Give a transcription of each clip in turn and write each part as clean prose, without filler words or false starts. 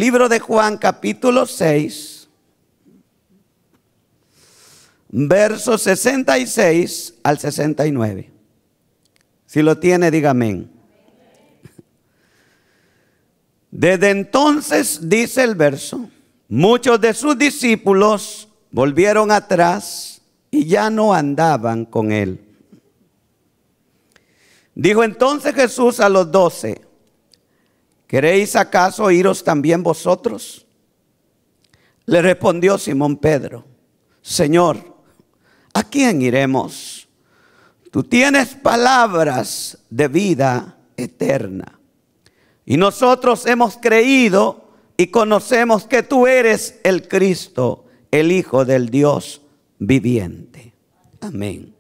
libro de Juan, capítulo 6, versos 66 al 69. Si lo tiene, diga amén. Desde entonces, dice el verso, muchos de sus discípulos volvieron atrás y ya no andaban con él. Dijo entonces Jesús a los 12, ¿queréis acaso iros también vosotros? Le respondió Simón Pedro, Señor, ¿a quién iremos? Tú tienes palabras de vida eterna. Y nosotros hemos creído y conocemos que tú eres el Cristo, el Hijo del Dios viviente. Amén.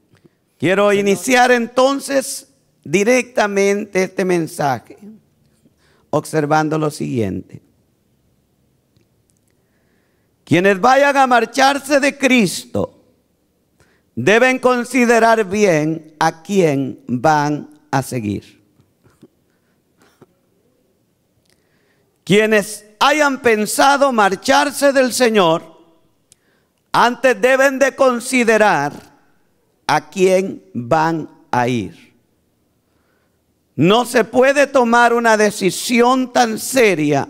Quiero iniciar entonces directamente este mensaje observando lo siguiente. Quienes vayan a marcharse de Cristo deben considerar bien a quién van a seguir. Quienes hayan pensado marcharse del Señor, antes deben de considerar a quién van a ir. No se puede tomar una decisión tan seria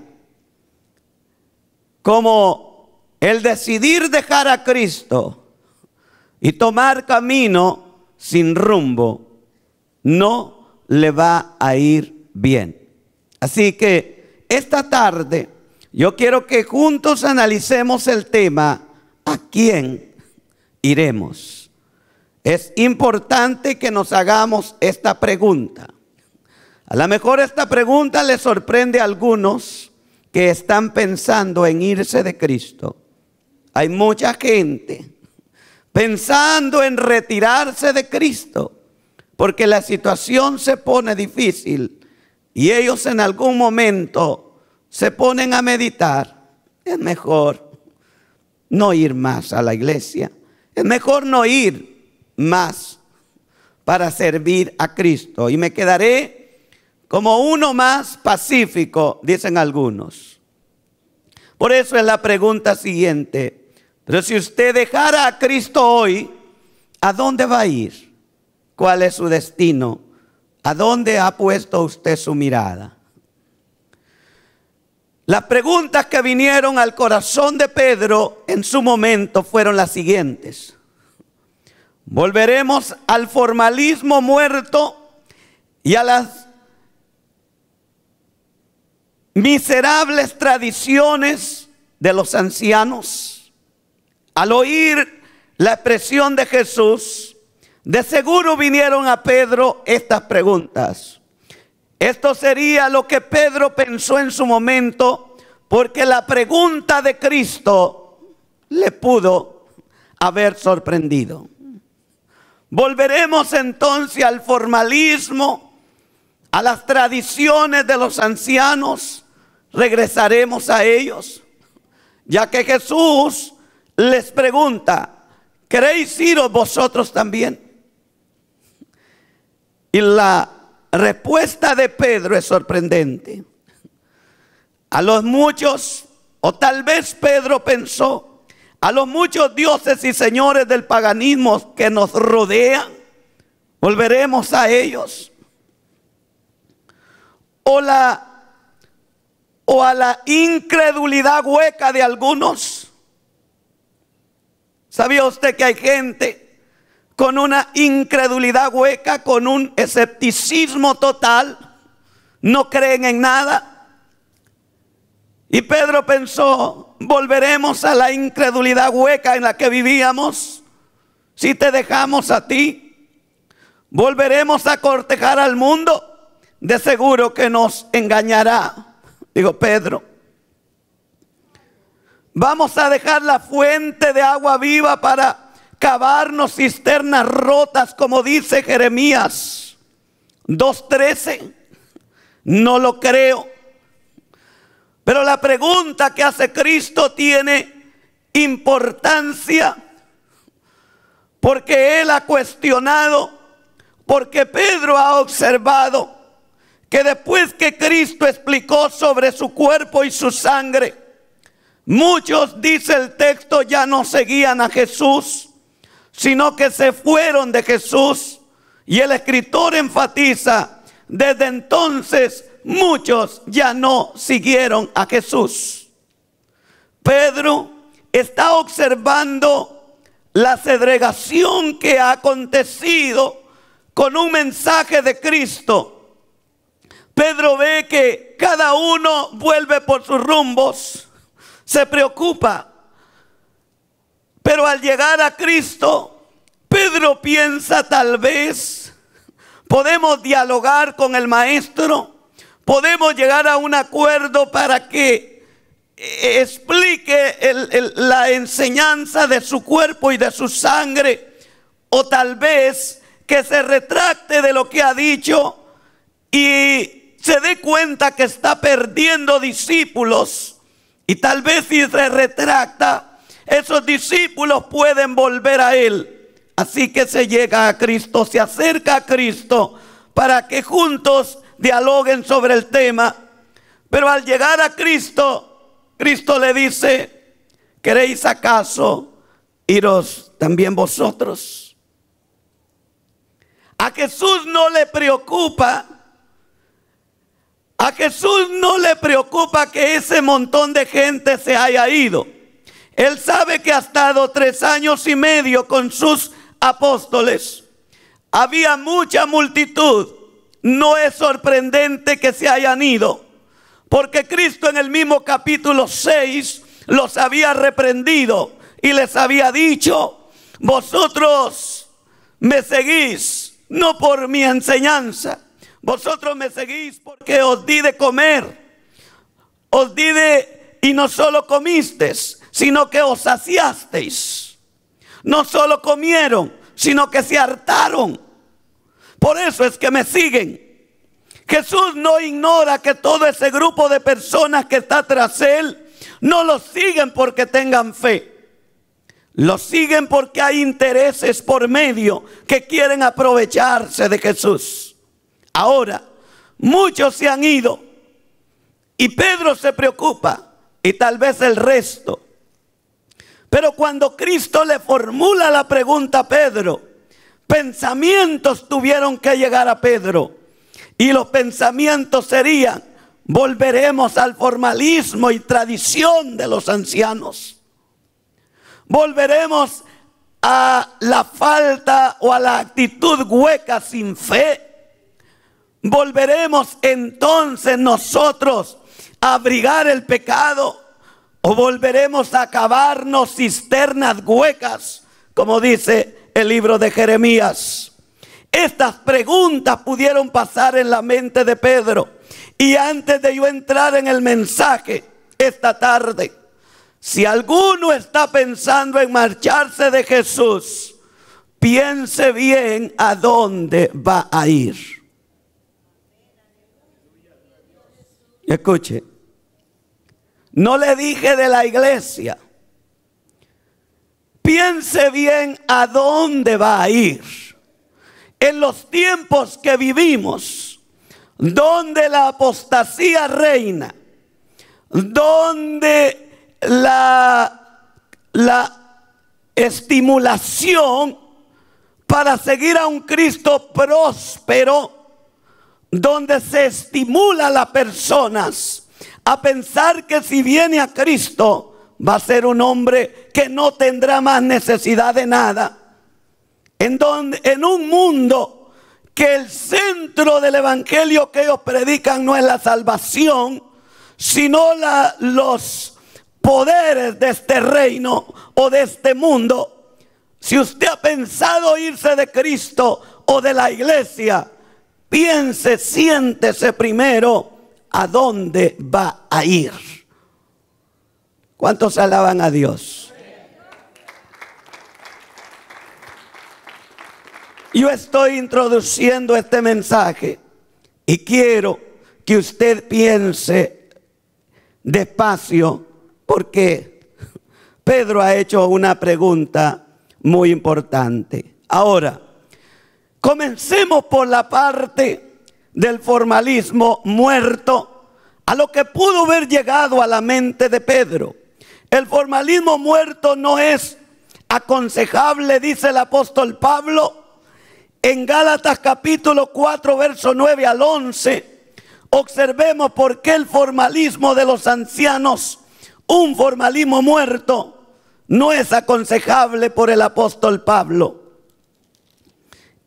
como el decidir dejar a Cristo y tomar camino sin rumbo. No le va a ir bien. Así que esta tarde yo quiero que juntos analicemos el tema, ¿a quién iremos? Es importante que nos hagamos esta pregunta. A lo mejor esta pregunta les sorprende a algunos que están pensando en irse de Cristo. Hay mucha gente pensando en retirarse de Cristo porque la situación se pone difícil. Y ellos en algún momento se ponen a meditar. Es mejor no ir más a la iglesia. Es mejor no ir más para servir a Cristo. Y me quedaré como uno más pacífico, dicen algunos. Por eso es la pregunta siguiente. Pero si usted dejara a Cristo hoy, ¿a dónde va a ir? ¿Cuál es su destino? ¿A dónde ha puesto usted su mirada? Las preguntas que vinieron al corazón de Pedro en su momento fueron las siguientes. ¿Volveremos al formalismo muerto y a las miserables tradiciones de los ancianos? Al oír la expresión de Jesús, de seguro vinieron a Pedro estas preguntas. Esto sería lo que Pedro pensó en su momento, porque la pregunta de Cristo le pudo haber sorprendido. ¿Volveremos entonces al formalismo, a las tradiciones de los ancianos? ¿Regresaremos a ellos? Ya que Jesús les pregunta, ¿queréis iros vosotros también? Y la respuesta de Pedro es sorprendente. A los muchos, o tal vez Pedro pensó, a los muchos dioses y señores del paganismo que nos rodean, ¿volveremos a ellos? O a la incredulidad hueca de algunos. ¿Sabía usted que hay gente con una incredulidad hueca, con un escepticismo total? No creen en nada. Y Pedro pensó, ¿volveremos a la incredulidad hueca en la que vivíamos si te dejamos a ti? ¿Volveremos a cortejar al mundo? De seguro que nos engañará, dijo Pedro. ¿Vamos a dejar la fuente de agua viva para cavarnos cisternas rotas, como dice Jeremías 2:13? No lo creo. Pero la pregunta que hace Cristo tiene importancia, porque Él ha cuestionado, porque Pedro ha observado que después que Cristo explicó sobre su cuerpo y su sangre, muchos, dice el texto, ya no seguían a Jesús, sino que se fueron de Jesús. Y el escritor enfatiza, desde entonces muchos ya no siguieron a Jesús. Pedro está observando la segregación que ha acontecido con un mensaje de Cristo. Pedro ve que cada uno vuelve por sus rumbos, se preocupa. Pero al llegar a Cristo, Pedro piensa, tal vez podemos dialogar con el Maestro, podemos llegar a un acuerdo para que explique la enseñanza de su cuerpo y de su sangre, o tal vez que se retracte de lo que ha dicho y se dé cuenta que está perdiendo discípulos, y tal vez si se retracta, esos discípulos pueden volver a él. Así que se llega a Cristo, se acerca a Cristo para que juntos dialoguen sobre el tema. Pero al llegar a Cristo, Cristo le dice: ¿queréis acaso iros también vosotros? A Jesús no le preocupa. A Jesús no le preocupa que ese montón de gente se haya ido. Él sabe que ha estado 3 años y medio con sus apóstoles. Había mucha multitud. No es sorprendente que se hayan ido, porque Cristo en el mismo capítulo 6 los había reprendido y les había dicho: vosotros me seguís no por mi enseñanza, vosotros me seguís porque os di de comer, os di y no solo comisteis, sino que os saciasteis. No solo comieron, sino que se hartaron. Por eso es que me siguen. Jesús no ignora que todo ese grupo de personas que está tras él no lo siguen porque tengan fe. Lo siguen porque hay intereses por medio que quieren aprovecharse de Jesús. Ahora, muchos se han ido y Pedro se preocupa, y tal vez el resto. Pero cuando Cristo le formula la pregunta a Pedro, pensamientos tuvieron que llegar a Pedro. Y los pensamientos serían: volveremos al formalismo y tradición de los ancianos. Volveremos a la falta o a la actitud hueca sin fe. Volveremos entonces nosotros a abrigar el pecado, o volveremos a cavarnos cisternas huecas, como dice el libro de Jeremías. Estas preguntas pudieron pasar en la mente de Pedro. Y antes de yo entrar en el mensaje esta tarde, si alguno está pensando en marcharse de Jesús, piense bien a dónde va a ir. Escuche, no le dije de la iglesia. Piense bien a dónde va a ir. En los tiempos que vivimos, donde la apostasía reina, donde la estimulación para seguir a un Cristo próspero, donde se estimula a las personas a pensar que si viene a Cristo va a ser un hombre que no tendrá más necesidad de nada. En un mundo que el centro del evangelio que ellos predican no es la salvación, sino los poderes de este reino o de este mundo. Si usted ha pensado irse de Cristo o de la iglesia, piense, siéntese primero a dónde va a ir. ¿Cuántos alaban a Dios? Yo estoy introduciendo este mensaje y quiero que usted piense despacio, porque Pedro ha hecho una pregunta muy importante. Ahora, comencemos por la parte del formalismo muerto a lo que pudo haber llegado a la mente de Pedro. El formalismo muerto no es aconsejable, dice el apóstol Pablo en Gálatas capítulo 4, verso 9 al 11. Observemos por qué el formalismo de los ancianos, un formalismo muerto, no es aconsejable por el apóstol Pablo.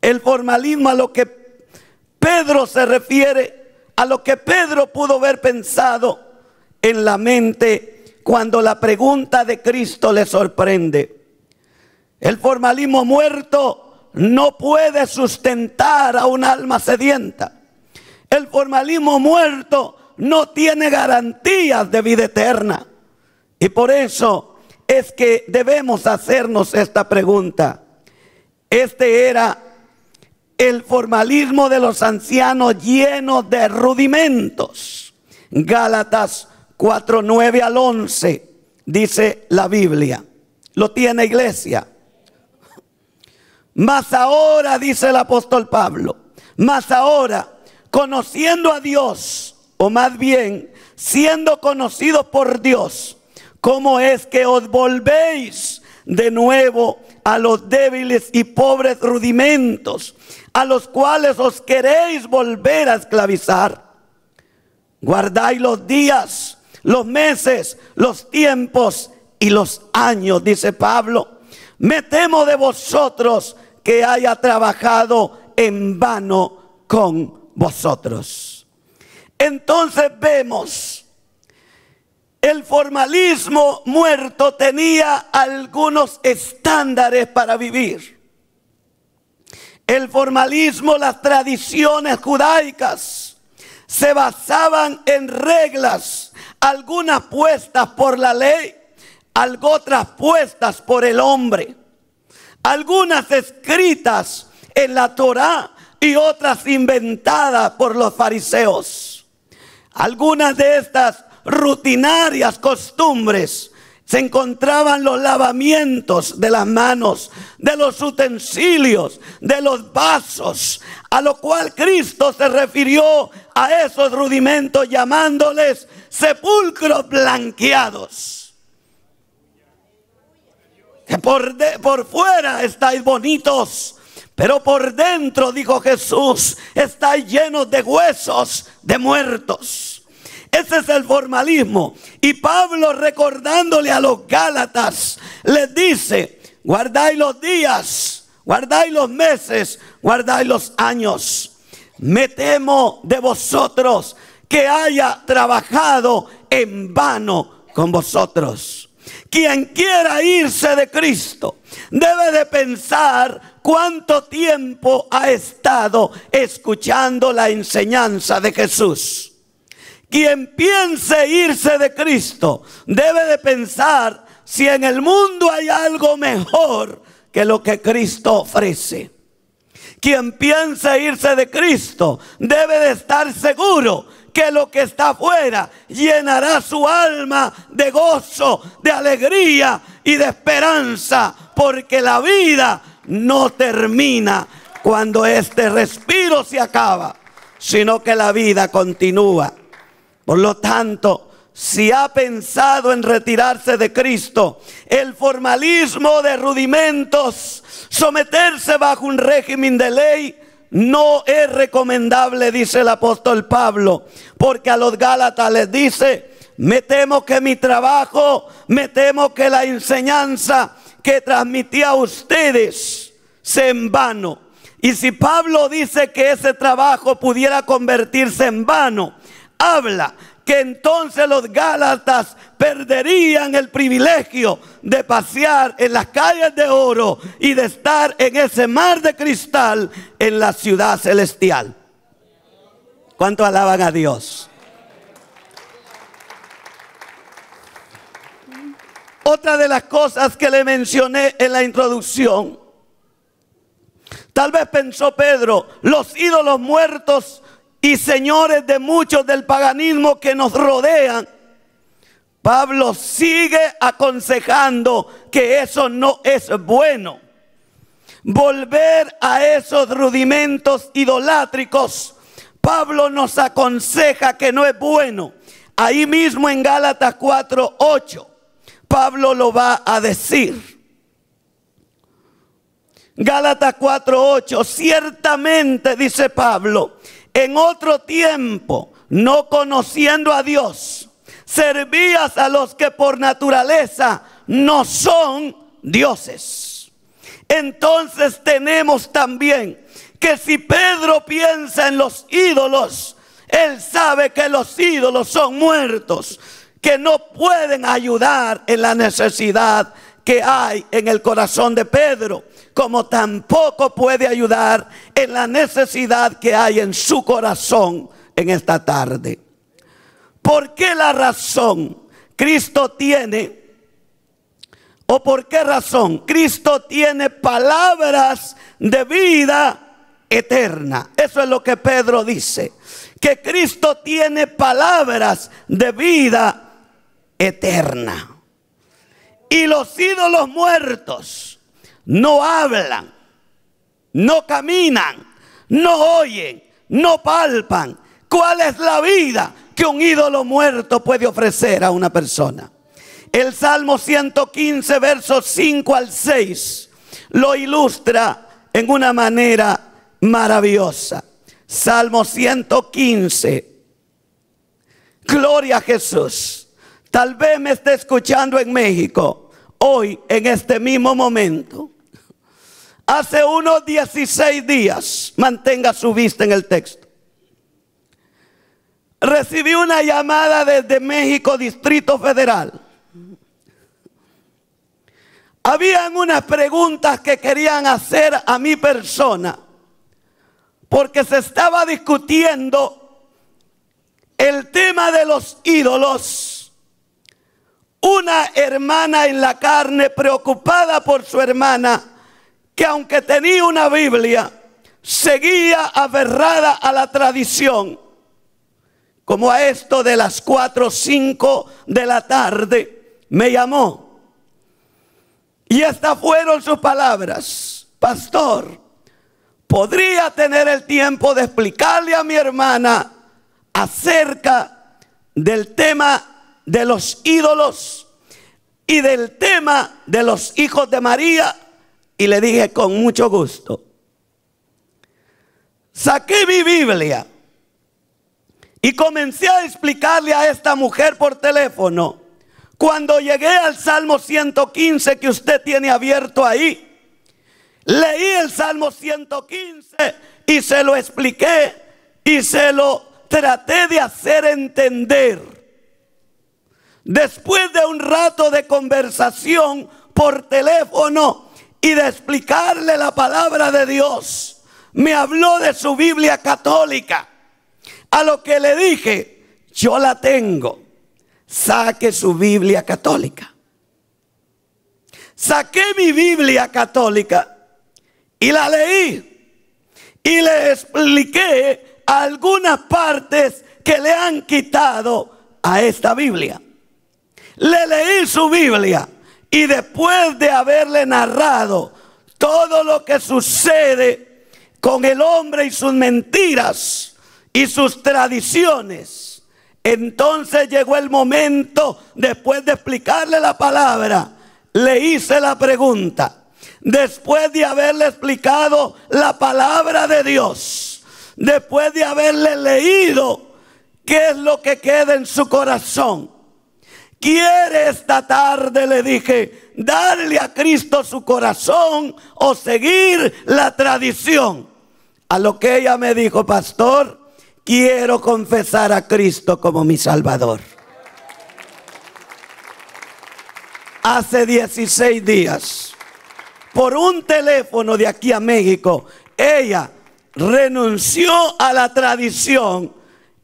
El formalismo a lo que Pedro se refiere, a lo que Pedro pudo haber pensado en la mente cuando la pregunta de Cristo le sorprende. El formalismo muerto no puede sustentar a un alma sedienta. El formalismo muerto no tiene garantías de vida eterna. Y por eso es que debemos hacernos esta pregunta. Este era el formalismo de los ancianos lleno de rudimentos. Gálatas 4, 9 al 11 dice la Biblia. ¿Lo tiene, iglesia? Mas ahora, dice el apóstol Pablo, mas ahora, conociendo a Dios, o más bien, siendo conocidos por Dios, ¿cómo es que os volvéis de nuevo a los débiles y pobres rudimentos, a los cuales os queréis volver a esclavizar? Guardáis los días, los meses, los tiempos y los años, dice Pablo. Me temo de vosotros que haya trabajado en vano con vosotros. Entonces vemos, el formalismo muerto tenía algunos estándares para vivir. El formalismo, las tradiciones judaicas se basaban en reglas, algunas puestas por la ley, otras puestas por el hombre, algunas escritas en la Torá y otras inventadas por los fariseos. Algunas de estas rutinarias costumbres se encontraban los lavamientos de las manos, de los utensilios, de los vasos, a lo cual Cristo se refirió a esos rudimentos llamándoles sepulcros blanqueados. Que por fuera estáis bonitos, pero por dentro, dijo Jesús, estáis llenos de huesos de muertos. Ese es el formalismo. Y Pablo, recordándole a los Gálatas, les dice: guardáis los días, guardáis los meses, guardáis los años. Me temo de vosotros que haya trabajado en vano con vosotros. Quien quiera irse de Cristo debe de pensar cuánto tiempo ha estado escuchando la enseñanza de Jesús. Quien piense irse de Cristo debe de pensar si en el mundo hay algo mejor que lo que Cristo ofrece. Quien piense irse de Cristo debe de estar seguro que lo que está afuera llenará su alma de gozo, de alegría y de esperanza, porque la vida no termina cuando este respiro se acaba, sino que la vida continúa. Por lo tanto, si ha pensado en retirarse de Cristo, el formalismo de rudimentos, someterse bajo un régimen de ley, no es recomendable, dice el apóstol Pablo, porque a los Gálatas les dice: me temo que mi trabajo, me temo que la enseñanza que transmití a ustedes sea en vano. Y si Pablo dice que ese trabajo pudiera convertirse en vano, habla que entonces los Gálatas perderían el privilegio de pasear en las calles de oro y de estar en ese mar de cristal en la ciudad celestial. ¿Cuánto alaban a Dios? Otra de las cosas que le mencioné en la introducción, tal vez pensó Pedro, los ídolos muertos y señores de muchos del paganismo que nos rodean. Pablo sigue aconsejando que eso no es bueno. Volver a esos rudimentos idolátricos Pablo nos aconseja que no es bueno. Ahí mismo en Gálatas 4:8, Pablo lo va a decir. Gálatas 4:8, ciertamente, dice Pablo, en otro tiempo, no conociendo a Dios, servías a los que por naturaleza no son dioses. Entonces tenemos también que si Pedro piensa en los ídolos, él sabe que los ídolos son muertos, que no pueden ayudar en la necesidad que hay en el corazón de Pedro, como tampoco puede ayudar en la necesidad que hay en su corazón en esta tarde. ¿Por qué la razón Cristo tiene, o por qué razón Cristo tiene palabras de vida eterna? Eso es lo que Pedro dice, que Cristo tiene palabras de vida eterna. Y los ídolos muertos no hablan, no caminan, no oyen, no palpan. ¿Cuál es la vida que un ídolo muerto puede ofrecer a una persona? El Salmo 115, versos 5 al 6, lo ilustra en una manera maravillosa. Salmo 115. Gloria a Jesús. Tal vez me esté escuchando en México hoy, en este mismo momento. Hace unos 16 días, mantenga su vista en el texto, recibí una llamada desde México, Distrito Federal. Habían unas preguntas que querían hacer a mi persona, porque se estaba discutiendo el tema de los ídolos. Una hermana en la carne, preocupada por su hermana, que aunque tenía una Biblia, seguía aferrada a la tradición. Como a esto de las 4 o 5 de la tarde, me llamó. Y estas fueron sus palabras: pastor, ¿podría tener el tiempo de explicarle a mi hermana acerca del tema de los ídolos y del tema de los hijos de María? Y le dije con mucho gusto. Saqué mi Biblia y comencé a explicarle a esta mujer por teléfono. Cuando llegué al Salmo 115 que usted tiene abierto ahí, leí el Salmo 115 y se lo expliqué y se lo traté de hacer entender. Después de un rato de conversación por teléfono y de explicarle la palabra de Dios, me habló de su Biblia católica. A lo que le dije: yo la tengo, saque su Biblia católica. Saqué mi Biblia católica y la leí y le expliqué algunas partes que le han quitado a esta Biblia. Le leí su Biblia y después de haberle narrado todo lo que sucede con el hombre y sus mentiras y sus tradiciones, entonces llegó el momento, después de explicarle la palabra, le hice la pregunta. Después de haberle explicado la palabra de Dios, después de haberle leído qué es lo que queda en su corazón, ¿quiere esta tarde, le dije, darle a Cristo su corazón o seguir la tradición? A lo que ella me dijo: pastor, quiero confesar a Cristo como mi Salvador. Hace 16 días, por un teléfono de aquí a México, ella renunció a la tradición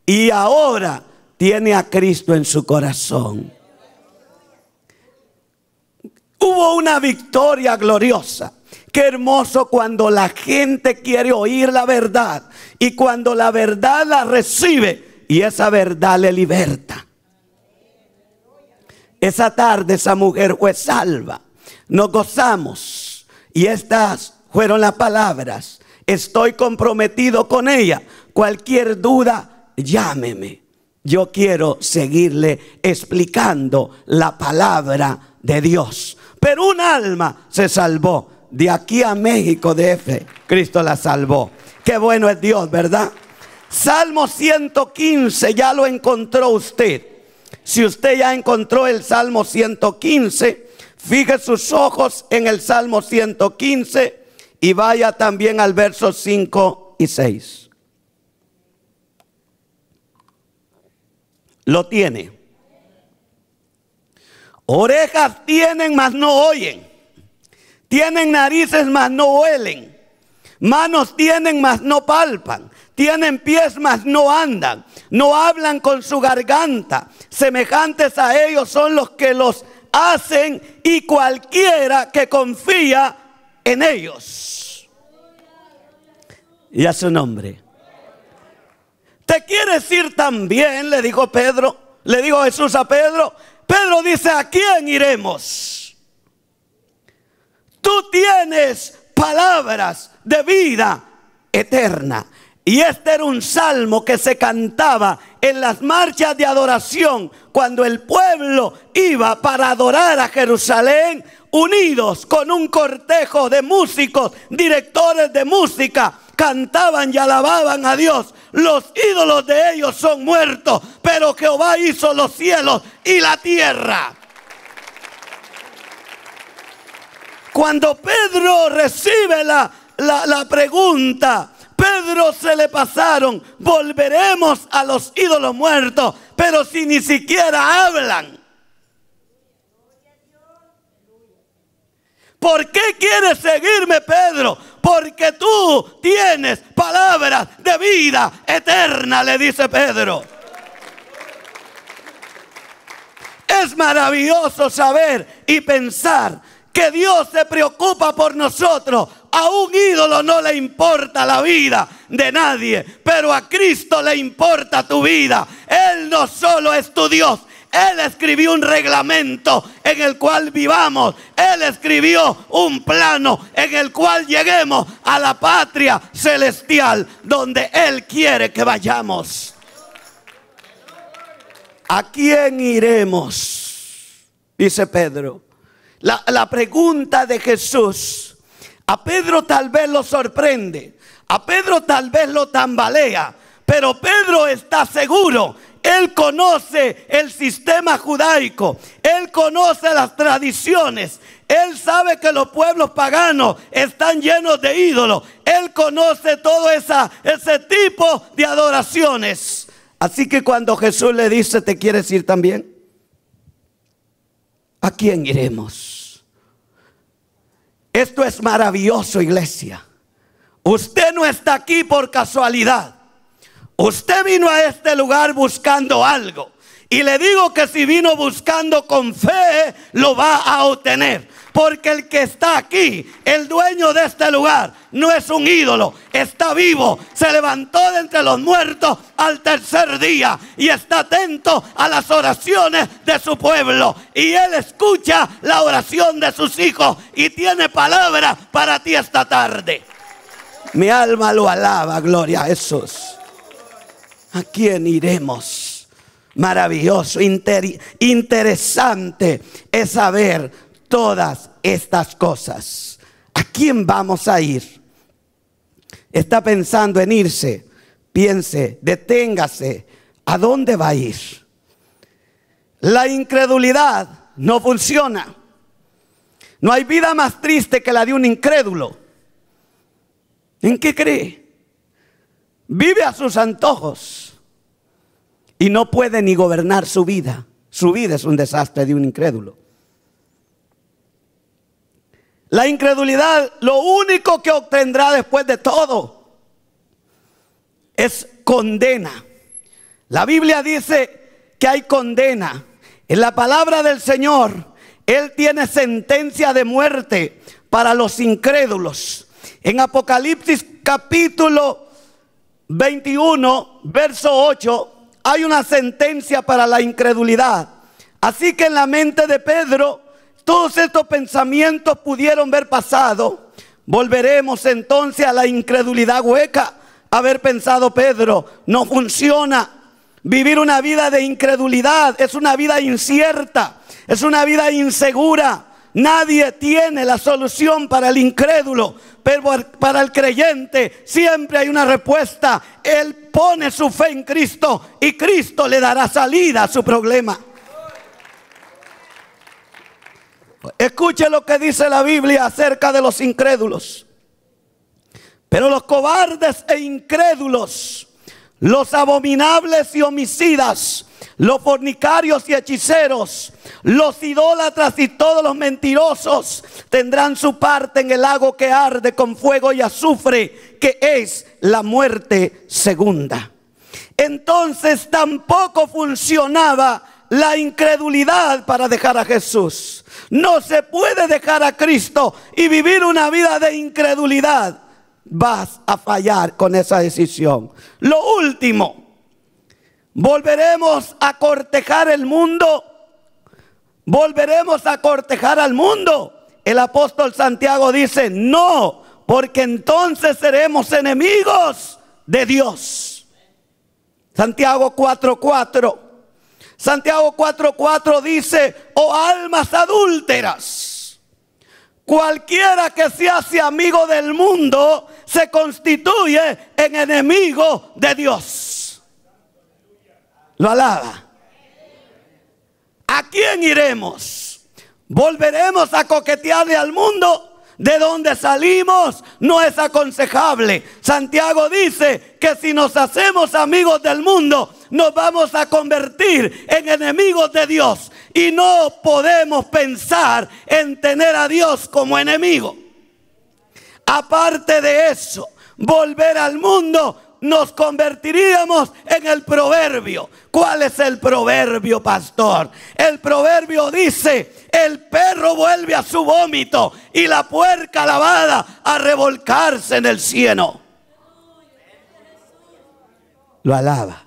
y ahora tiene a Cristo en su corazón. Hubo una victoria gloriosa. Qué hermoso cuando la gente quiere oír la verdad y cuando la verdad la recibe y esa verdad le liberta. Esa tarde esa mujer fue salva. Nos gozamos y estas fueron las palabras: estoy comprometido con ella. cualquier duda, llámeme. Yo quiero seguirle explicando la palabra de Dios. Pero un alma se salvó. De aquí a México, DF, Cristo la salvó. Qué bueno es Dios, ¿verdad? Salmo 115, ya lo encontró usted. Si usted ya encontró el Salmo 115, fije sus ojos en el Salmo 115 y vaya también al verso 5 y 6. Lo tiene. Orejas tienen, mas no oyen. Tienen narices, mas no huelen. Manos tienen, mas no palpan. Tienen pies, mas no andan. No hablan con su garganta. Semejantes a ellos son los que los hacen y cualquiera que confía en ellos. Y a su nombre. ¿Te quieres ir también? Le dijo Pedro. Le dijo Jesús a Pedro. Pedro dice, ¿a quién iremos? Tú tienes palabras de vida eterna. Y este era un salmo que se cantaba en las marchas de adoración cuando el pueblo iba para adorar a Jerusalén, unidos con un cortejo de músicos, directores de música, cantaban y alababan a Dios. Los ídolos de ellos son muertos, pero Jehová hizo los cielos y la tierra. Cuando Pedro recibe la pregunta, Pedro se le pasaron, volveremos a los ídolos muertos, pero si ni siquiera hablan. ¿Por qué quieres seguirme, Pedro? Porque tú tienes palabras de vida eterna, le dice Pedro. Es maravilloso saber y pensar que Dios se preocupa por nosotros. A un ídolo no le importa la vida de nadie, pero a Cristo le importa tu vida. Él no solo es tu Dios, Él escribió un reglamento en el cual vivamos. Él escribió un plano en el cual lleguemos a la patria celestial donde Él quiere que vayamos. ¿A quién iremos? Dice Pedro. La pregunta de Jesús a Pedro tal vez lo sorprende, a Pedro tal vez lo tambalea, pero Pedro está seguro. Él conoce el sistema judaico, él conoce las tradiciones, él sabe que los pueblos paganos están llenos de ídolos, él conoce todo ese tipo de adoraciones. Así que cuando Jesús le dice, ¿te quieres ir también? ¿A quién iremos? Esto es maravilloso, iglesia. Usted no está aquí por casualidad. Usted vino a este lugar buscando algo. Y le digo que si vino buscando con fe, lo va a obtener. Porque el que está aquí, el dueño de este lugar, no es un ídolo, está vivo. Se levantó de entre los muertos al tercer día y está atento a las oraciones de su pueblo. Y Él escucha la oración de sus hijos y tiene palabra para ti esta tarde. Mi alma lo alaba, gloria a Jesús. ¿A quién iremos? Maravilloso, interesante es saber todas estas cosas. ¿A quién vamos a ir? Está pensando en irse. Piense, deténgase. ¿A dónde va a ir? La incredulidad no funciona. No hay vida más triste que la de un incrédulo. ¿En qué cree? Vive a sus antojos y no puede ni gobernar su vida. Su vida es un desastre de un incrédulo. La incredulidad, lo único que obtendrá después de todo es condena. La Biblia dice que hay condena. En la palabra del Señor, Él tiene sentencia de muerte para los incrédulos. En Apocalipsis capítulo 21, verso 8, hay una sentencia para la incredulidad. Así que en la mente de Pedro, todos estos pensamientos pudieron ver pasado. Volveremos entonces a la incredulidad hueca. haber pensado Pedro, no funciona. Vivir una vida de incredulidad es una vida incierta, es una vida insegura. Nadie tiene la solución para el incrédulo, pero para el creyente siempre hay una respuesta. Él pone su fe en Cristo y Cristo le dará salida a su problema. Escuche lo que dice la Biblia acerca de los incrédulos. Pero los cobardes e incrédulos, los abominables y homicidas, los fornicarios y hechiceros, los idólatras y todos los mentirosos tendrán su parte en el lago que arde con fuego y azufre, que es la muerte segunda. Entonces tampoco funcionaba la incredulidad para dejar a Jesús. No se puede dejar a Cristo y vivir una vida de incredulidad. Vas a fallar con esa decisión. Lo último, ¿volveremos a cortejar el mundo? ¿Volveremos a cortejar al mundo? El apóstol Santiago dice, no, porque entonces seremos enemigos de Dios. Santiago 4:4. Santiago 4:4 dice, oh almas adúlteras, cualquiera que se hace amigo del mundo se constituye en enemigo de Dios. Lo alaba. ¿A quién iremos? ¿Volveremos a coquetearle al mundo? De donde salimos no es aconsejable. Santiago dice que si nos hacemos amigos del mundo, nos vamos a convertir en enemigos de Dios. Y no podemos pensar en tener a Dios como enemigo. Aparte de eso, volver al mundo, nos convertiríamos en el proverbio. ¿Cuál es el proverbio, pastor? El proverbio dice, el perro vuelve a su vómito y la puerca lavada a revolcarse en el cieno. Lo alaba.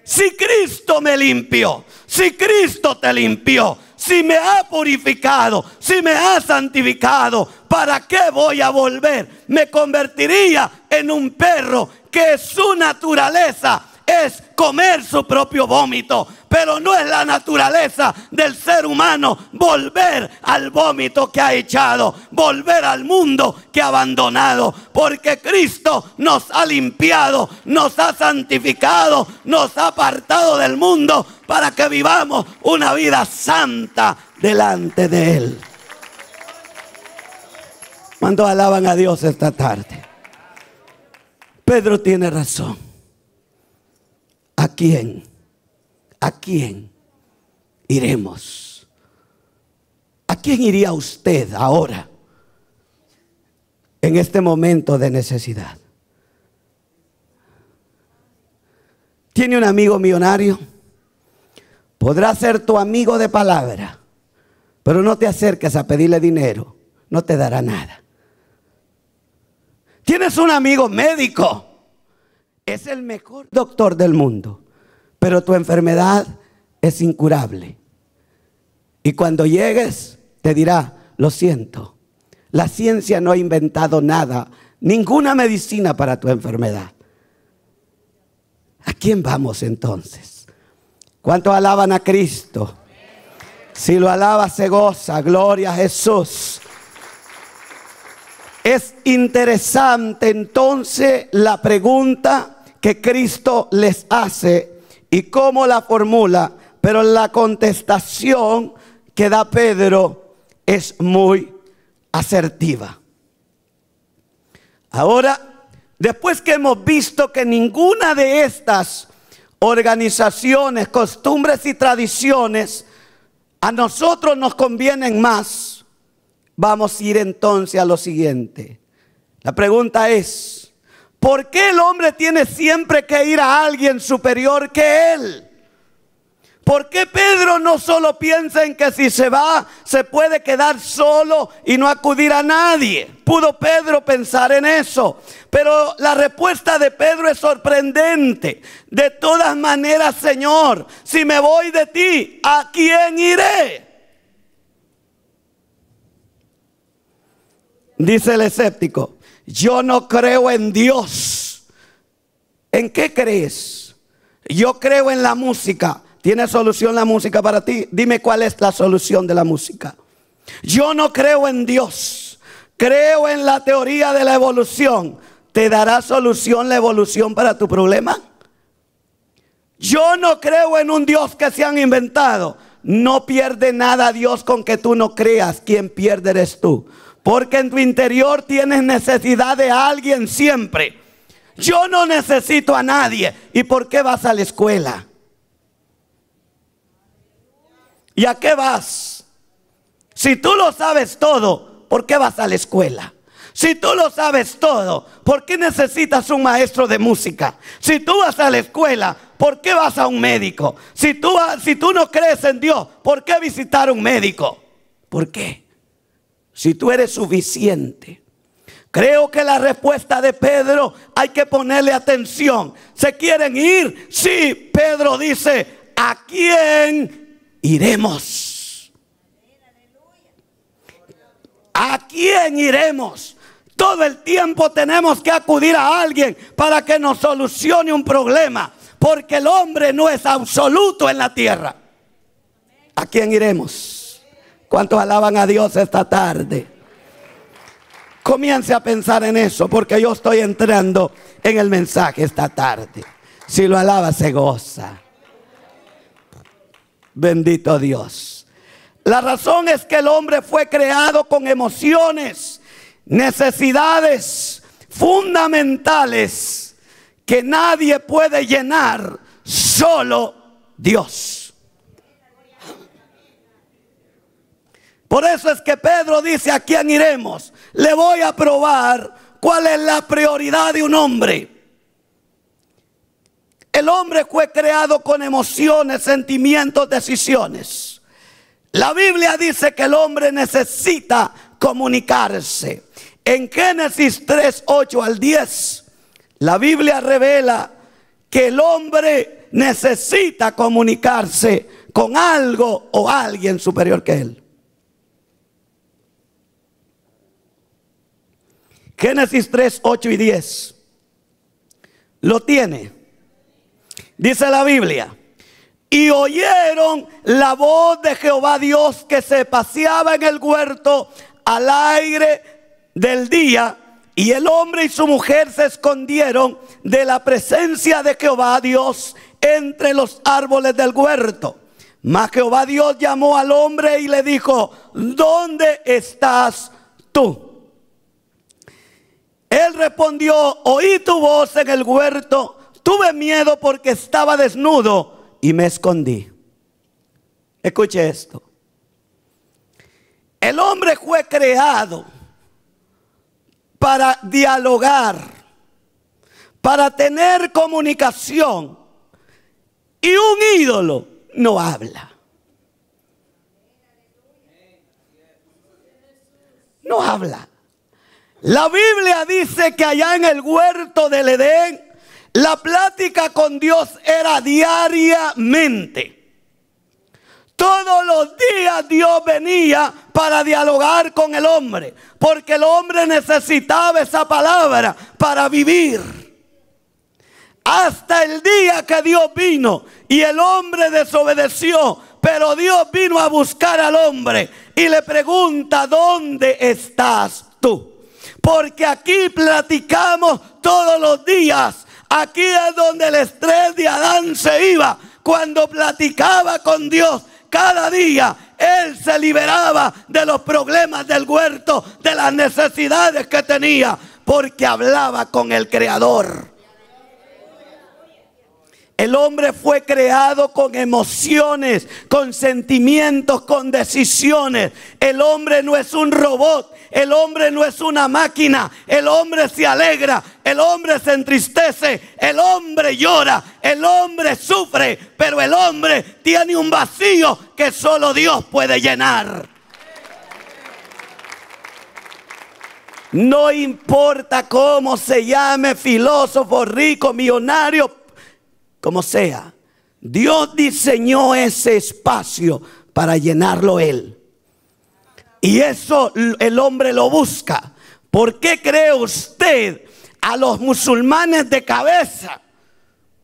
Si Cristo me limpió, si Cristo te limpió, si me ha purificado, si me ha santificado, ¿para qué voy a volver? Me convertiría en un perro que su naturaleza es comer su propio vómito. Pero no es la naturaleza del ser humano volver al vómito que ha echado, volver al mundo que ha abandonado. Porque Cristo nos ha limpiado, nos ha santificado, nos ha apartado del mundo para que vivamos una vida santa delante de Él. ¿Cuántos alaban a Dios esta tarde? Pedro tiene razón. ¿A quién? ¿A quién iremos? ¿A quién iría usted ahora en este momento de necesidad? ¿Tiene un amigo millonario? Podrá ser tu amigo de palabra, pero no te acerques a pedirle dinero, no te dará nada. ¿Tienes un amigo médico? Es el mejor doctor del mundo, pero tu enfermedad es incurable. Y cuando llegues te dirá, lo siento, la ciencia no ha inventado nada, ninguna medicina para tu enfermedad. ¿A quién vamos entonces? ¿Cuántos alaban a Cristo? Si lo alaba se goza, gloria a Jesús. Es interesante entonces la pregunta que Cristo les hace y cómo la formula, pero la contestación que da Pedro es muy asertiva. Ahora, después que hemos visto que ninguna de estas organizaciones, costumbres y tradiciones a nosotros nos convienen más, vamos a ir entonces a lo siguiente. La pregunta es, ¿por qué el hombre tiene siempre que ir a alguien superior que él? ¿Por qué Pedro no solo piensa en que si se va, se puede quedar solo y no acudir a nadie? Pudo Pedro pensar en eso, pero la respuesta de Pedro es sorprendente. De todas maneras, Señor, si me voy de ti, ¿a quién iré? Dice el escéptico, yo no creo en Dios. ¿En qué crees? Yo creo en la música. ¿Tiene solución la música para ti? Dime cuál es la solución de la música. Yo no creo en Dios. Creo en la teoría de la evolución. ¿Te dará solución la evolución para tu problema? Yo no creo en un Dios que se han inventado. No pierde nada Dios con que tú no creas. Quien pierde eres tú. Porque en tu interior tienes necesidad de alguien siempre. Yo no necesito a nadie. ¿Y por qué vas a la escuela? ¿Y a qué vas? Si tú lo sabes todo, ¿por qué vas a la escuela? Si tú lo sabes todo, ¿por qué necesitas un maestro de música? Si tú vas a la escuela, ¿por qué vas a un médico? Si tú no crees en Dios, ¿por qué visitar a un médico? ¿Por qué? Si tú eres suficiente. Creo que la respuesta de Pedro hay que ponerle atención. ¿Se quieren ir? Sí, Pedro dice, ¿a quién iremos? ¿A quién iremos? Todo el tiempo tenemos que acudir a alguien para que nos solucione un problema. Porque el hombre no es absoluto en la tierra. ¿A quién iremos? ¿Cuántos alaban a Dios esta tarde? Comience a pensar en eso, porque yo estoy entrando en el mensaje esta tarde. Si lo alaba, se goza. Bendito Dios. La razón es que el hombre fue creado con emociones, necesidades fundamentales que nadie puede llenar, solo Dios. Por eso es que Pedro dice, ¿a quién iremos? Le voy a probar cuál es la prioridad de un hombre. El hombre fue creado con emociones, sentimientos, decisiones. La Biblia dice que el hombre necesita comunicarse. En Génesis 3, 8 al 10, la Biblia revela que el hombre necesita comunicarse con algo o alguien superior que él. Génesis 3, 8 y 10. ¿Lo tiene? Dice la Biblia. Y oyeron la voz de Jehová Dios que se paseaba en el huerto al aire del día. Y el hombre y su mujer se escondieron de la presencia de Jehová Dios entre los árboles del huerto. Mas Jehová Dios llamó al hombre y le dijo, ¿dónde estás tú? Él respondió, oí tu voz en el huerto, tuve miedo porque estaba desnudo y me escondí. Escuche esto. El hombre fue creado para dialogar, para tener comunicación. Y un ídolo no habla. No habla. La Biblia dice que allá en el huerto del Edén, la plática con Dios era diariamente. Todos los días Dios venía para dialogar con el hombre, porque el hombre necesitaba esa palabra para vivir. Hasta el día que Dios vino y el hombre desobedeció, pero Dios vino a buscar al hombre y le pregunta, ¿dónde estás tú? Porque aquí platicamos todos los días. Aquí es donde el estrés de Adán se iba. Cuando platicaba con Dios cada día, él se liberaba de los problemas del huerto, de las necesidades que tenía, porque hablaba con el Creador. El hombre fue creado con emociones, con sentimientos, con decisiones. El hombre no es un robot, el hombre no es una máquina. El hombre se alegra, el hombre se entristece, el hombre llora, el hombre sufre, pero el hombre tiene un vacío que solo Dios puede llenar. No importa cómo se llame, filósofo, rico, millonario, como sea, Dios diseñó ese espacio para llenarlo Él. Y eso el hombre lo busca ¿Por qué cree usted a los musulmanes de cabeza,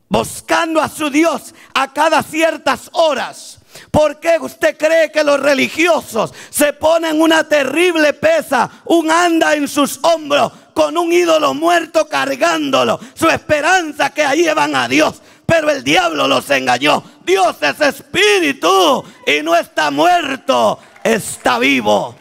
buscando a su Dios a cada ciertas horas? ¿Por qué usted cree que los religiosos se ponen una terrible pesa, un anda en sus hombros con un ídolo muerto cargándolo? Su esperanza que ahí llevan a Dios. Pero el diablo los engañó. Dios es espíritu y no está muerto, está vivo.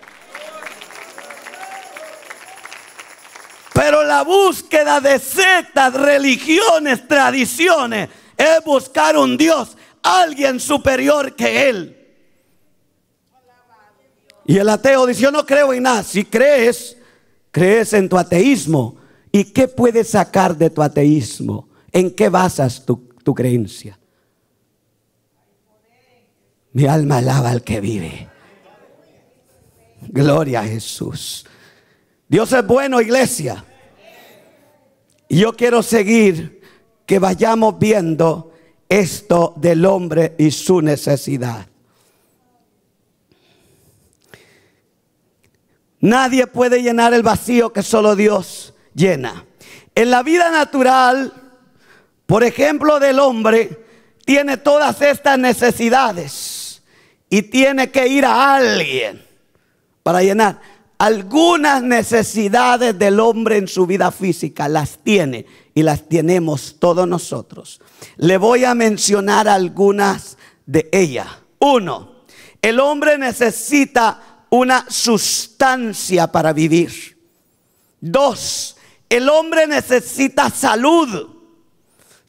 Pero la búsqueda de sectas, religiones, tradiciones es buscar un Dios, alguien superior que Él. Y el ateo dice: yo no creo en nada. Si crees, crees en tu ateísmo. ¿Y qué puedes sacar de tu ateísmo? ¿En qué basas tu creencia? Mi alma alaba al que vive. Gloria a Jesús. Dios es bueno, iglesia. Y yo quiero seguir que vayamos viendo esto del hombre y su necesidad. Nadie puede llenar el vacío que solo Dios llena. En la vida natural, por ejemplo, del hombre, tiene todas estas necesidades y tiene que ir a alguien para llenar. Algunas necesidades del hombre en su vida física las tiene y las tenemos todos nosotros. Le voy a mencionar algunas de ellas. 1. El hombre necesita una sustancia para vivir. 2. El hombre necesita salud.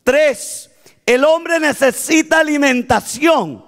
3. El hombre necesita alimentación.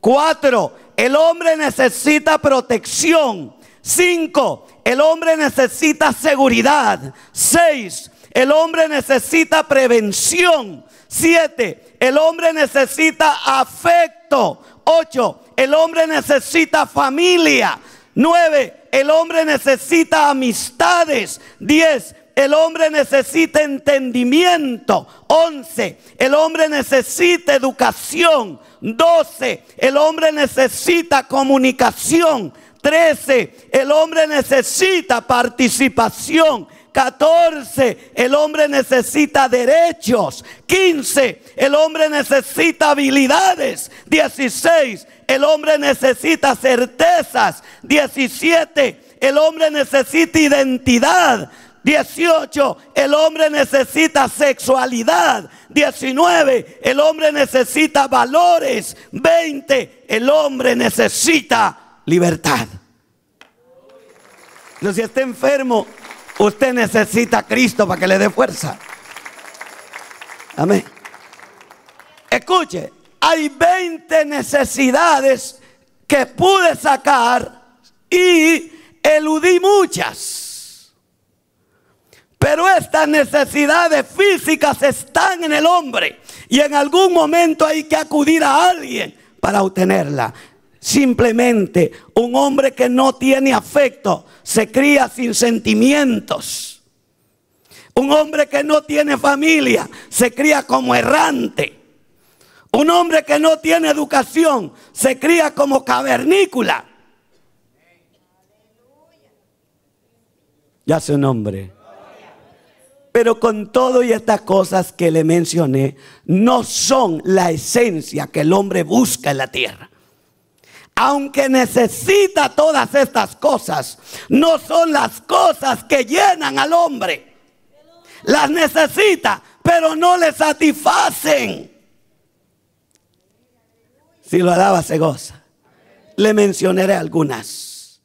4. El hombre necesita protección. 5. El hombre necesita seguridad. 6. El hombre necesita prevención. 7. El hombre necesita afecto. 8. El hombre necesita familia. 9. El hombre necesita amistades. 10. El hombre necesita entendimiento. 11. El hombre necesita educación. 12. El hombre necesita comunicación. 13. El hombre necesita participación. 14. El hombre necesita derechos. 15. El hombre necesita habilidades. 16. El hombre necesita certezas. 17. El hombre necesita identidad. 18. El hombre necesita sexualidad. 19. El hombre necesita valores. 20. El hombre necesita libertad. No, si está enfermo, usted necesita a Cristo para que le dé fuerza. Amén. Escuche, hay 20 necesidades que pude sacar y eludí muchas. Pero estas necesidades físicas están en el hombre y en algún momento hay que acudir a alguien para obtenerla. Simplemente un hombre que no tiene afecto se cría sin sentimientos. Un hombre que no tiene familia se cría como errante. Un hombre que no tiene educación se cría como cavernícola. Ya su nombre. Pero con todo y estas cosas que le mencioné, no son la esencia que el hombre busca en la tierra. Aunque necesita todas estas cosas, no son las cosas que llenan al hombre. Las necesita, pero no le satisfacen. Si lo alaba, se goza. Le mencionaré algunas.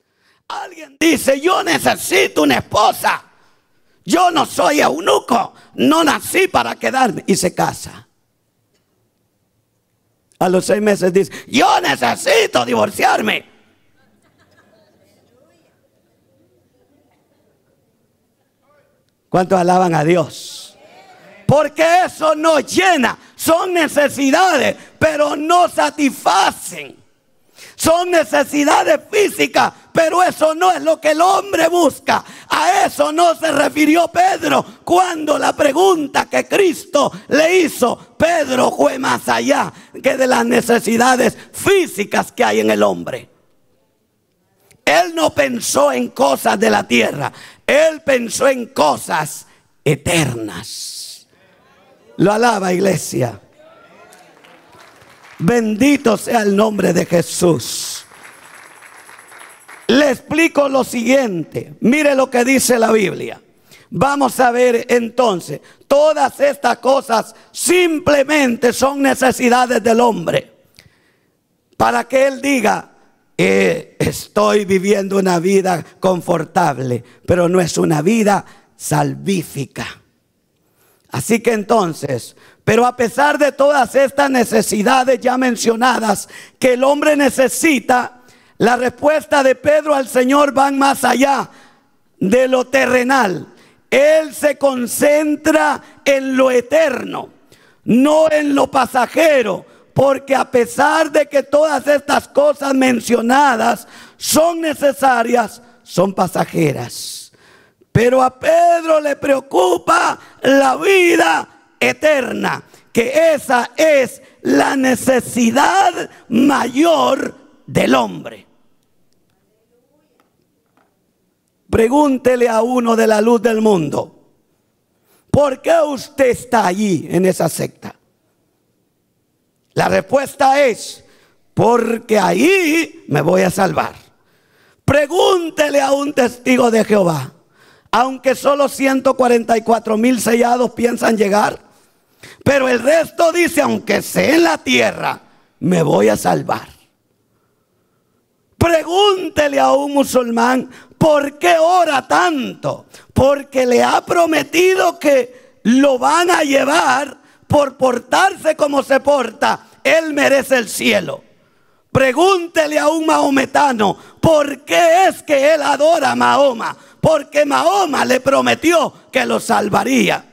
Alguien dice: yo necesito una esposa. Yo no soy eunuco. No nací para quedarme. Y se casa. A los 6 meses dice: yo necesito divorciarme. ¿Cuántos alaban a Dios? Porque eso no llena. Son necesidades, pero no satisfacen. Son necesidades físicas, pero eso no es lo que el hombre busca. A eso no se refirió Pedro cuando la pregunta que Cristo le hizo. Pedro fue más allá que de las necesidades físicas que hay en el hombre. Él no pensó en cosas de la tierra. Él pensó en cosas eternas. Lo alaba, iglesia. Bendito sea el nombre de Jesús. Le explico lo siguiente. Mire lo que dice la Biblia. Vamos a ver entonces. Todas estas cosas simplemente son necesidades del hombre. Para que él diga, estoy viviendo una vida confortable, pero no es una vida salvífica. Así que entonces, pero a pesar de todas estas necesidades ya mencionadas que el hombre necesita, la respuesta de Pedro al Señor va más allá de lo terrenal. Él se concentra en lo eterno, no en lo pasajero, porque a pesar de que todas estas cosas mencionadas son necesarias, son pasajeras. Pero a Pedro le preocupa la vida eterna, que esa es la necesidad mayor del hombre. Pregúntele a uno de la luz del mundo, ¿por qué usted está allí en esa secta? La respuesta es, porque ahí me voy a salvar. Pregúntele a un testigo de Jehová, aunque solo 144,000 sellados piensan llegar, pero el resto dice, aunque sea en la tierra, me voy a salvar. Pregúntele a un musulmán, ¿por qué ora tanto? Porque le ha prometido que lo van a llevar por portarse como se porta. Él merece el cielo. Pregúntele a un mahometano, ¿por qué es que él adora a Mahoma? Porque Mahoma le prometió que lo salvaría.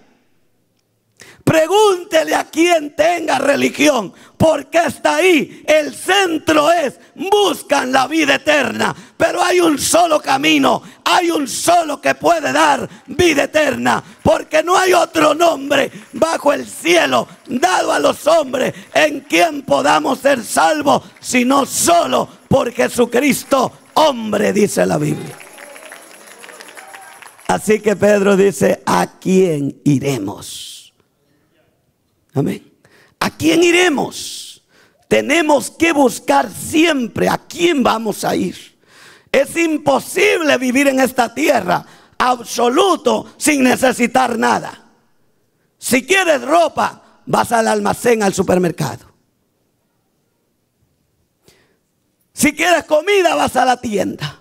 Pregúntele a quien tenga religión, ¿por qué está ahí? El centro es, buscan la vida eterna. Pero hay un solo camino, hay un solo que puede dar vida eterna. Porque no hay otro nombre bajo el cielo dado a los hombres en quien podamos ser salvos, sino solo por Jesucristo, hombre, dice la Biblia. Así que Pedro dice, ¿a quién iremos? Amén. ¿A quién iremos? Tenemos que buscar siempre a quién vamos a ir. Es imposible vivir en esta tierra absoluto sin necesitar nada. Si quieres ropa, vas al almacén, al supermercado. Si quieres comida, vas a la tienda.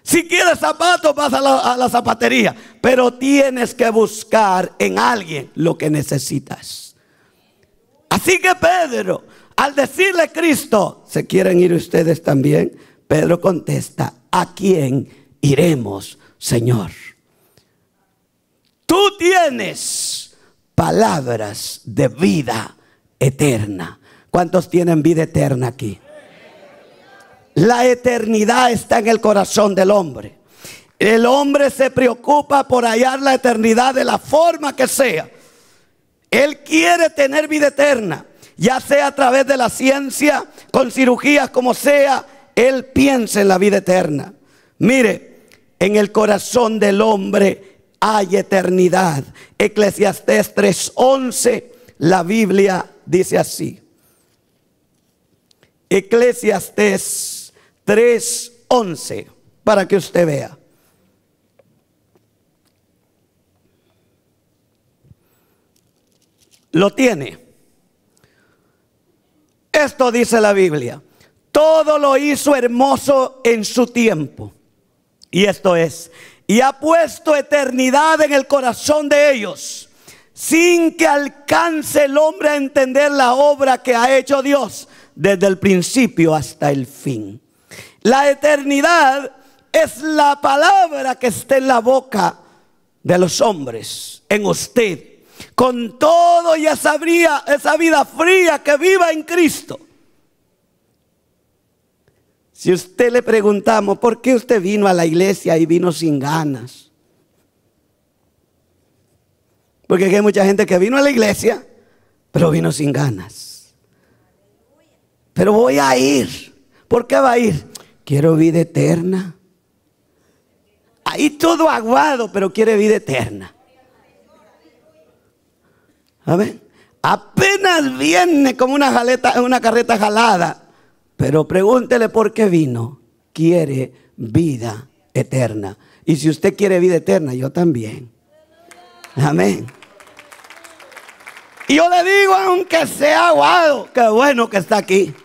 Si quieres zapatos, vas a la zapatería. Pero tienes que buscar en alguien lo que necesitas. Así que Pedro, al decirle a Cristo, ¿se quieren ir ustedes también? Pedro contesta, ¿a quién iremos, Señor? Tú tienes palabras de vida eterna. ¿Cuántos tienen vida eterna aquí? La eternidad está en el corazón del hombre. El hombre se preocupa por hallar la eternidad de la forma que sea. Él quiere tener vida eterna, ya sea a través de la ciencia, con cirugías, como sea. Él piensa en la vida eterna. Mire, en el corazón del hombre hay eternidad. Eclesiastés 3:11, la Biblia dice así. Eclesiastés 3:11, para que usted vea. Lo tiene. Esto dice la Biblia: todo lo hizo hermoso en su tiempo. Y esto es, y ha puesto eternidad en el corazón de ellos, sin que alcance el hombre a entender la obra que ha hecho Dios desde el principio hasta el fin. La eternidad es la palabra que está en la boca de los hombres, en usted, con todo y esa vida fría que viva en Cristo. Si usted le preguntamos, ¿por qué usted vino a la iglesia y vino sin ganas? Porque hay mucha gente que vino a la iglesia, pero vino sin ganas. Pero voy a ir. ¿Por qué va a ir? quiero vida eterna. Ahí todo aguado, pero quiere vida eterna. Amén. Apenas viene como una carreta jalada, pero pregúntele por qué vino. Quiere vida eterna. Y si usted quiere vida eterna, yo también. Amén. Y yo le digo, aunque sea aguado, qué bueno que está aquí.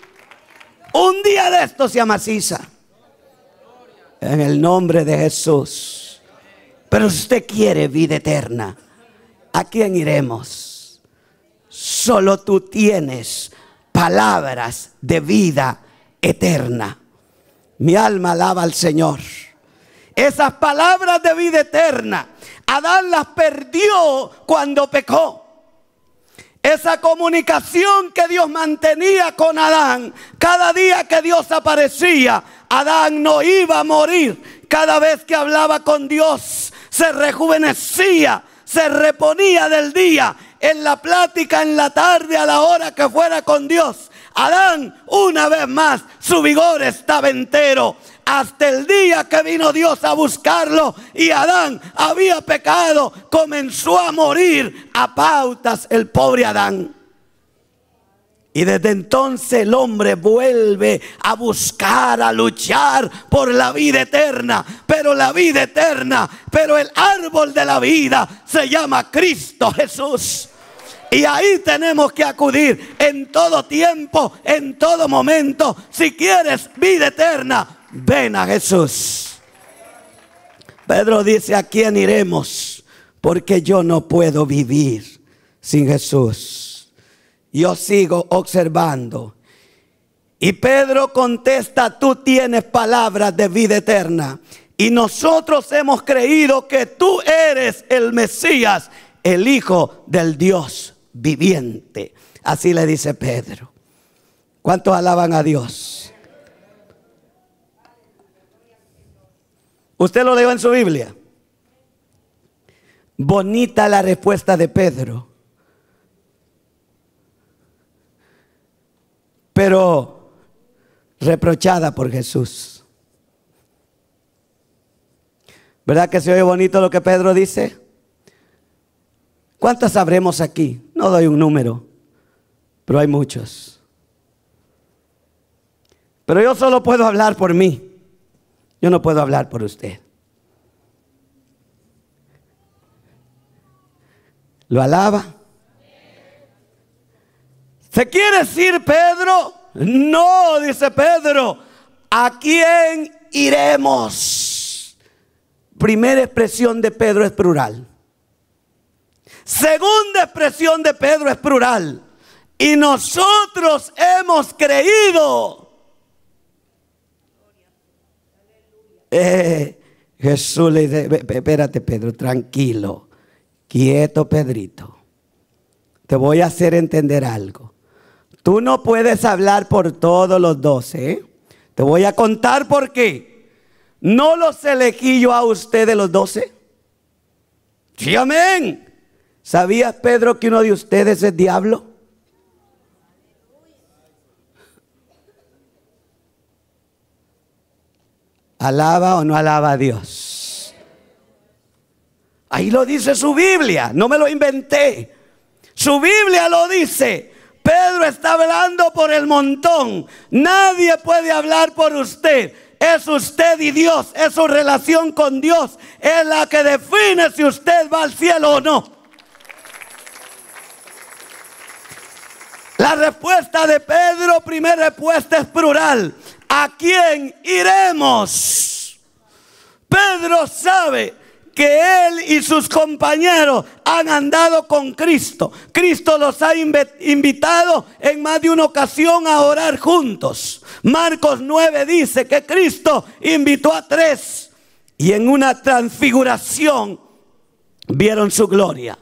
Un día de esto se amaciza. En el nombre de Jesús. Pero si usted quiere vida eterna, ¿a quién iremos? Solo tú tienes palabras de vida eterna. Mi alma alaba al Señor. Esas palabras de vida eterna, Adán las perdió cuando pecó. Esa comunicación que Dios mantenía con Adán, cada día que Dios aparecía, Adán no iba a morir. Cada vez que hablaba con Dios, se rejuvenecía, se reponía del día. En la plática, en la tarde, a la hora que fuera con Dios, Adán, una vez más, su vigor estaba entero. Hasta el día que vino Dios a buscarlo y Adán había pecado, comenzó a morir a pautas el pobre Adán. Y desde entonces el hombre vuelve a buscar, a luchar por la vida eterna. Pero la vida eterna, pero el árbol de la vida se llama Cristo Jesús. Y ahí tenemos que acudir en todo tiempo, en todo momento. Si quieres vida eterna, ven a Jesús. Pedro dice, ¿a quién iremos? Porque yo no puedo vivir sin Jesús. Yo sigo observando. Y Pedro contesta, tú tienes palabras de vida eterna. Y nosotros hemos creído que tú eres el Mesías, el Hijo del Dios viviente. Así le dice Pedro. ¿Cuántos alaban a Dios? ¿Usted lo leyó en su Biblia? Bonita la respuesta de Pedro. Pero reprochada por Jesús. ¿Verdad que se oye bonito lo que Pedro dice? ¿Cuántas sabremos aquí? No doy un número, pero hay muchos. Pero yo solo puedo hablar por mí. Yo no puedo hablar por usted. ¿Lo alaba? ¿Se quiere decir Pedro? No, dice Pedro. ¿A quién iremos? Primera expresión de Pedro es plural. Segunda expresión de Pedro es plural. Y nosotros hemos creído. Jesús le dice, espérate Pedro, tranquilo, quieto Pedrito. Te voy a hacer entender algo. Tú no puedes hablar por todos los 12. Te voy a contar por qué. ¿No los elegí yo a ustedes los 12? Sí, amén. ¿Sabías, Pedro, que uno de ustedes es diablo? ¿Alaba o no alaba a Dios? Ahí lo dice su Biblia, no me lo inventé. Su Biblia lo dice. Pedro está hablando por el montón. Nadie puede hablar por usted. Es usted y Dios, es su relación con Dios, es la que define si usted va al cielo o no. La respuesta de Pedro, primera respuesta es plural. ¿A quién iremos? Pedro sabe que él y sus compañeros han andado con Cristo. Cristo los ha invitado en más de una ocasión a orar juntos. Marcos 9 dice que Cristo invitó a 3 y en una transfiguración vieron su gloria.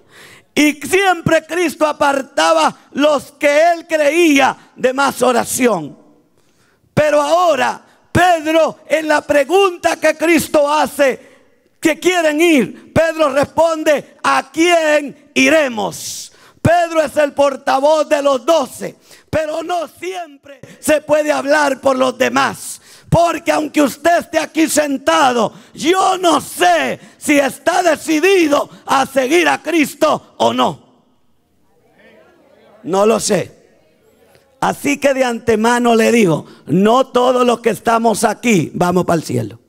Y siempre Cristo apartaba los que él creía de más oración. Pero ahora Pedro, en la pregunta que Cristo hace, que quieren ir, Pedro responde, ¿a quién iremos? Pedro es el portavoz de los 12, pero no siempre se puede hablar por los demás. Porque aunque usted esté aquí sentado, yo no sé si está decidido a seguir a Cristo o no. No lo sé. Así que de antemano le digo, no todos los que estamos aquí vamos para el cielo.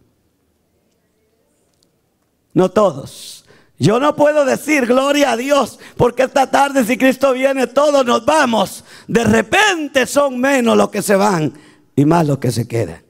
No todos. Yo no puedo decir gloria a Dios, porque esta tarde si Cristo viene todos nos vamos. De repente son menos los que se van y más los que se quedan.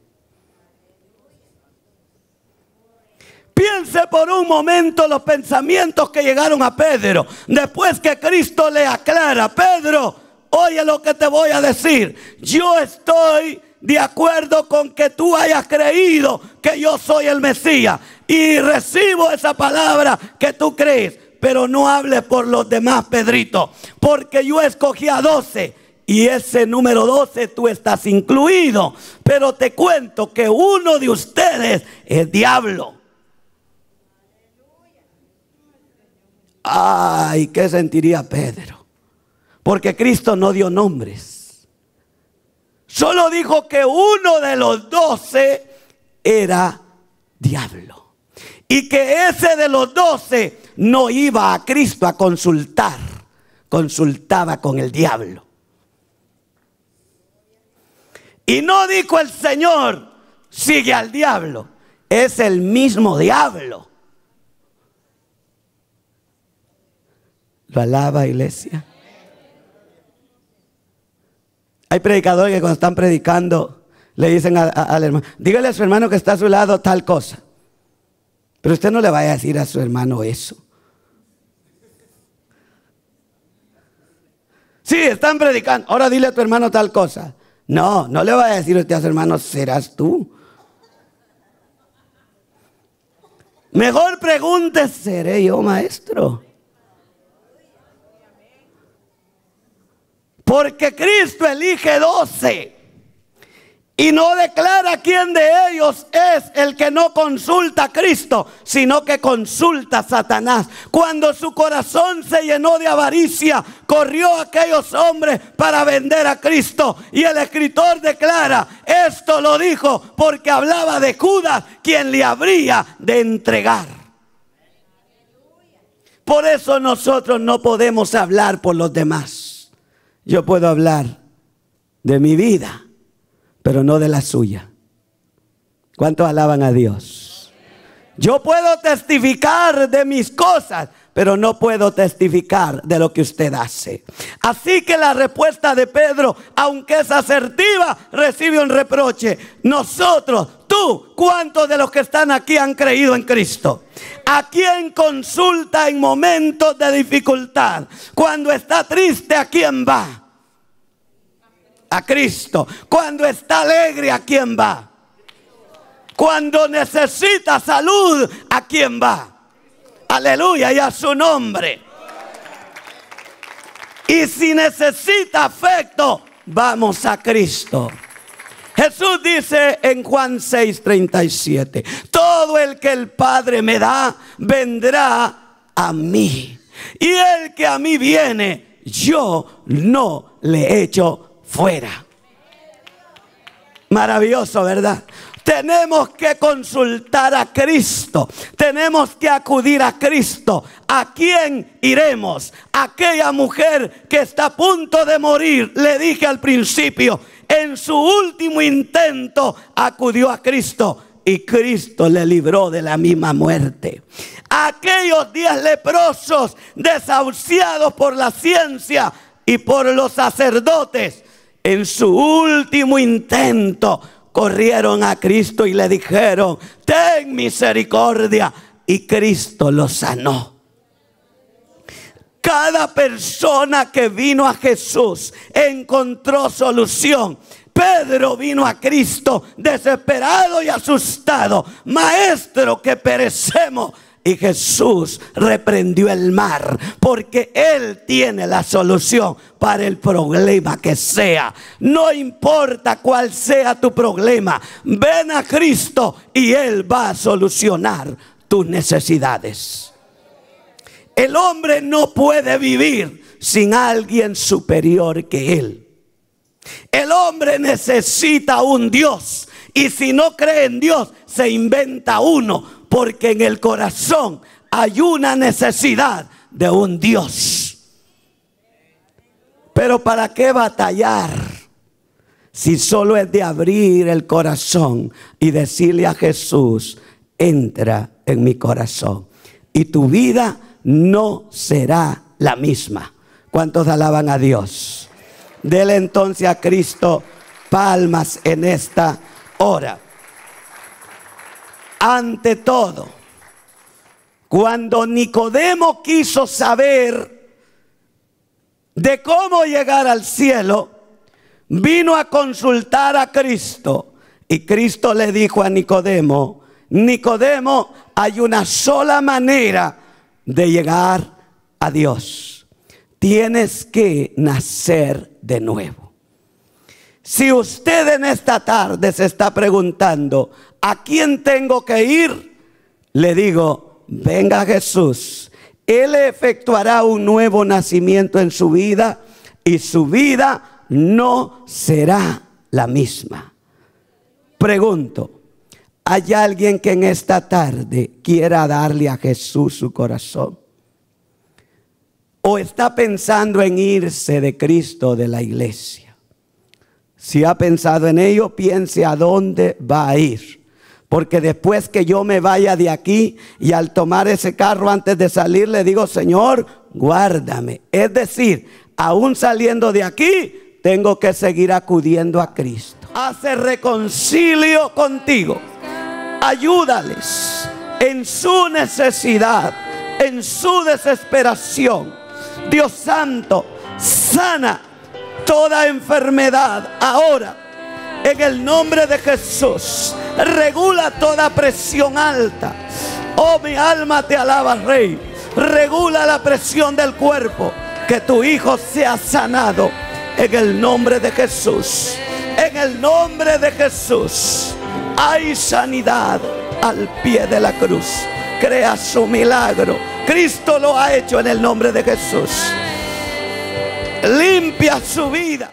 Piense por un momento los pensamientos que llegaron a Pedro. Después que Cristo le aclara, Pedro, oye lo que te voy a decir. Yo estoy de acuerdo con que tú hayas creído que yo soy el Mesías. Y recibo esa palabra que tú crees. Pero no hables por los demás, Pedrito. Porque yo escogí a 12. Y ese número 12 tú estás incluido. Pero te cuento que uno de ustedes es diablo. Ay, ¿qué sentiría Pedro? Porque Cristo no dio nombres. Solo dijo que uno de los 12 era diablo. Y que ese de los 12 no iba a Cristo a consultar. Consultaba con el diablo. Y no dijo el Señor, sigue al diablo. Es el mismo diablo. ¿Lo alaba, iglesia? Hay predicadores que cuando están predicando le dicen al hermano, dígale a su hermano que está a su lado tal cosa. Pero usted no le vaya a decir a su hermano eso. Sí, están predicando. Ahora dile a tu hermano tal cosa. No, no le vaya a decir usted a su hermano, serás tú. Mejor pregunte, ¿seré yo, maestro? Porque Cristo elige 12 y no declara quién de ellos es el que no consulta a Cristo, sino que consulta a Satanás. Cuando su corazón se llenó de avaricia, corrió a aquellos hombres para vender a Cristo. Y el escritor declara, esto lo dijo porque hablaba de Judas, quien le habría de entregar. Por eso nosotros no podemos hablar por los demás. Yo puedo hablar de mi vida, pero no de la suya. ¿Cuántos alaban a Dios? Yo puedo testificar de mis cosas, pero no puedo testificar de lo que usted hace. Así que la respuesta de Pedro, aunque es asertiva, recibe un reproche. Nosotros, tú, ¿cuántos de los que están aquí han creído en Cristo? ¿A quién consulta en momentos de dificultad? Cuando está triste, ¿a quién va? A Cristo. Cuando está alegre, ¿a quién va? Cuando necesita salud, ¿a quién va? Aleluya, y a su nombre. Y si necesita afecto, vamos a Cristo. Jesús dice en Juan 6:37, todo el que el Padre me da, vendrá a mí. Y el que a mí viene, yo no le echo fuera. Maravilloso, ¿verdad? Tenemos que consultar a Cristo. Tenemos que acudir a Cristo. ¿A quién iremos? Aquella mujer que está a punto de morir, le dije al principio, en su último intento acudió a Cristo y Cristo le libró de la misma muerte. Aquellos 10 leprosos desahuciados por la ciencia y por los sacerdotes, en su último intento corrieron a Cristo y le dijeron, ten misericordia, y Cristo los sanó. Cada persona que vino a Jesús encontró solución. Pedro vino a Cristo desesperado y asustado. Maestro, que perecemos. Y Jesús reprendió el mar, porque Él tiene la solución para el problema que sea. No importa cuál sea tu problema, ven a Cristo y Él va a solucionar tus necesidades. El hombre no puede vivir sin alguien superior que él. El hombre necesita un Dios Y si no cree en Dios, se inventa uno, porque en el corazón hay una necesidad de un Dios. Pero ¿para qué batallar si solo es de abrir el corazón y decirle a Jesús: entra en mi corazón y tu vida no será la misma? ¿Cuántos alaban a Dios? Dele entonces a Cristo palmas en esta hora. Ante todo, cuando Nicodemo quiso saber de cómo llegar al cielo, vino a consultar a Cristo. Y Cristo le dijo a Nicodemo: Nicodemo, hay una sola manera de llegar a Dios. Tienes que nacer de nuevo. Si usted en esta tarde se está preguntando: ¿a quién tengo que ir?, le digo: venga a Jesús. Él efectuará un nuevo nacimiento en su vida y su vida no será la misma. Pregunto: ¿hay alguien que en esta tarde quiera darle a Jesús su corazón? ¿O está pensando en irse de Cristo, de la iglesia? Si ha pensado en ello, piense a dónde va a ir. Porque después que yo me vaya de aquí y al tomar ese carro antes de salir le digo: Señor, guárdame. Es decir, aún saliendo de aquí, tengo que seguir acudiendo a Cristo. Hace reconcilio contigo. Ayúdales en su necesidad, en su desesperación. Dios santo, sana toda enfermedad ahora en el nombre de Jesús. Regula toda presión alta. Oh, mi alma te alaba, Rey. Regula la presión del cuerpo. Que tu hijo sea sanado en el nombre de Jesús. En el nombre de Jesús. Hay sanidad al pie de la cruz. Crea su milagro. Cristo lo ha hecho en el nombre de Jesús. Limpia su vida.